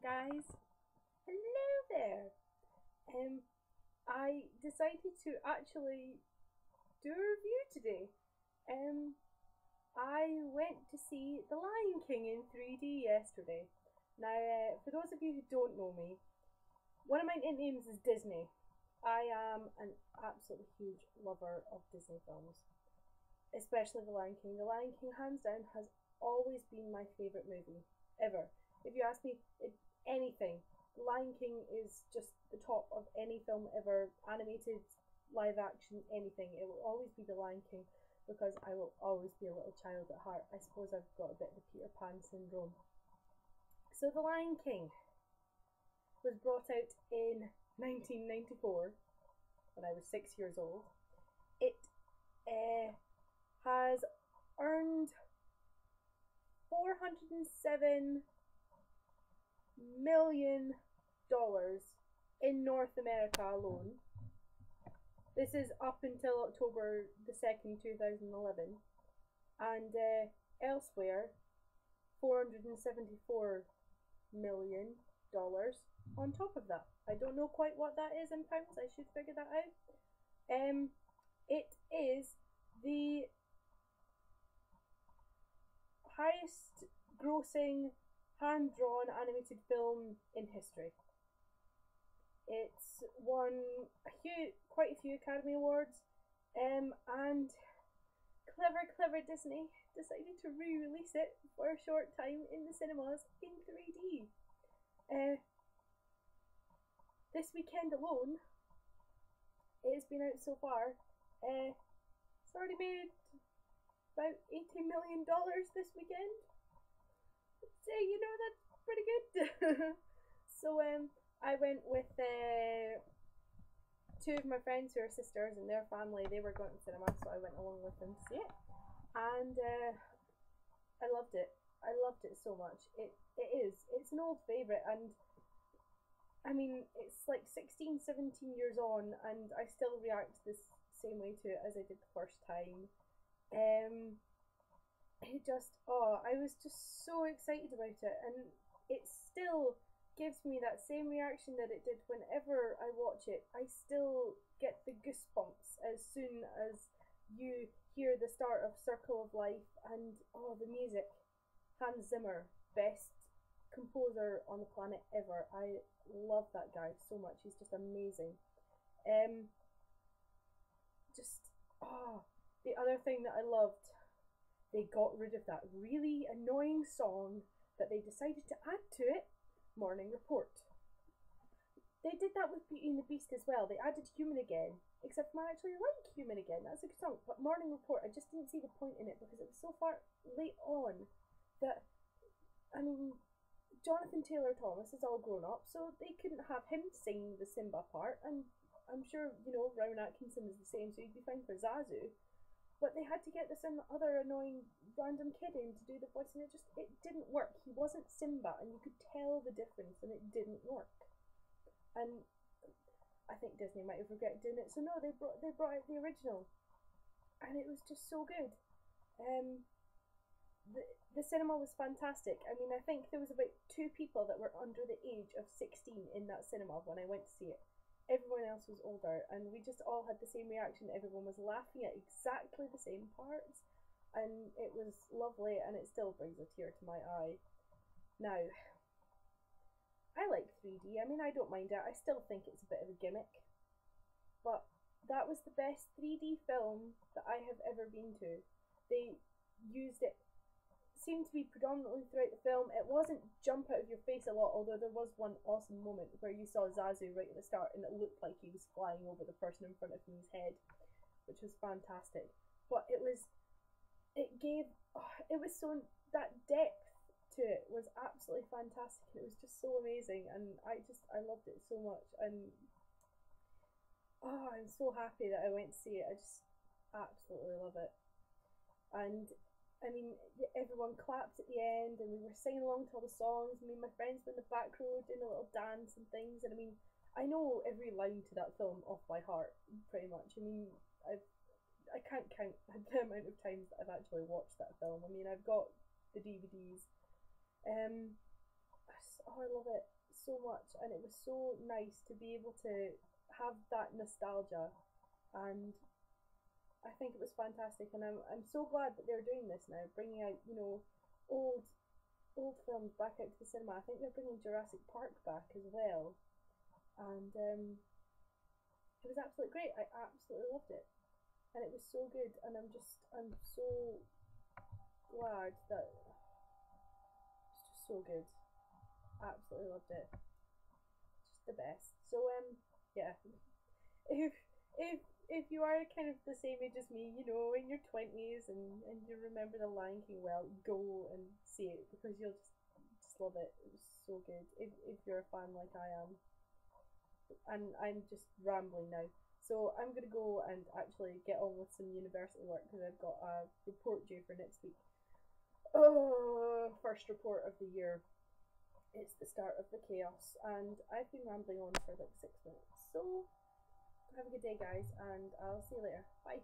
guys. Hello there. I decided to actually do a review today. Um, I went to see The Lion King in 3D yesterday. Now, for those of you who don't know me, one of my nicknames is Disney. I am an absolutely huge lover of Disney films, especially The Lion King. The Lion King, hands down, has always been my favourite movie ever. If you ask me anything, The Lion King is just the top of any film ever, animated, live action, anything. It will always be The Lion King because I will always be a little child at heart. I suppose I've got a bit of the Peter Pan syndrome. So The Lion King was brought out in 1994 when I was 6 years old. It has earned $407 million in North America alone. This is up until October the 2nd, 2011. And elsewhere, $474 million on top of that. I don't know quite what that is in pounds. I should figure that out. It is the highest grossing hand-drawn animated film in history. It's won quite a few Academy Awards, and clever Disney decided to re-release it for a short time in the cinemas in 3D. This weekend alone, it has been out so far. It's already made about $80 million this weekend. So, that's pretty good. So, I went with two of my friends who are sisters and their family. They were going to cinema, so I went along with them to see it. And I loved it. I loved it so much. It's an old favourite, and I mean, it's like 16, 17 years on, and I still react the same way to it as I did the first time. I was just so excited about it, and it still gives me that same reaction that it did whenever I watch it. I still get the goosebumps as soon as you hear the start of Circle of Life, and the music. Hans Zimmer, best composer on the planet ever. I love that guy so much. He's just amazing. The other thing that I loved, they got rid of that really annoying song that they decided to add to it, Morning Report. They did that with Beauty and the Beast as well. They added Human Again, except I actually like Human Again. That's a good song. But Morning Report, I just didn't see the point in it because it was so far late on that, I mean, Jonathan Taylor Thomas is all grown up, so they couldn't have him sing the Simba part, and I'm sure, Rowan Atkinson is the same, so he'd be fine for Zazu. But they had to get this other annoying random kid in to do the voice, and it didn't work. He wasn't Simba, and you could tell the difference, and it didn't work. And I think Disney might have regretted doing it. So no, they brought out the original, and it was just so good. The cinema was fantastic. I mean, I think there was about 2 people that were under the age of 16 in that cinema when I went to see it. Everyone else was older, and we just all had the same reaction. Everyone was laughing at exactly the same parts, and it was lovely, and it still brings a tear to my eye. Now, I like 3D. I mean, I don't mind it. I still think it's a bit of a gimmick, but that was the best 3D film that I have ever been to. They used it, seemed to be predominantly throughout the film. It wasn't jump out of your face a lot, although there was one awesome moment where you saw Zazu right at the start and it looked like he was flying over the person in front of him's head, which was fantastic. But that depth to it was absolutely fantastic. It was just so amazing, and I loved it so much, and I'm so happy that I went to see it. I just absolutely love it. And I mean, everyone clapped at the end, and we were singing along to all the songs. I mean, my friends were in the back row doing a little dance and things, and I mean, I know every line to that film off by heart, pretty much. I mean, I can't count the amount of times that I've actually watched that film. I mean, I've got the DVDs. I love it. so much, and it was so nice to be able to have that nostalgia, and I think it was fantastic, and I'm so glad that they're doing this now, bringing out, you know, old films back out to the cinema. I think they're bringing Jurassic Park back as well, and it was absolutely great. I absolutely loved it, and it was so good, and I'm so glad that it's just so good. Absolutely loved it. Just the best. So yeah, if if you are kind of the same age as me, you know, in your 20s, and you remember The Lion King well, go and see it because you'll just love it. It was so good. If you're a fan like I am, and I'm just rambling now. So I'm gonna go and actually get on with some university work because I've got a report due for next week. Oh, first report of the year. It's the start of the chaos, and I've been rambling on for like 6 minutes. So have a good day, guys, and I'll see you later. Bye.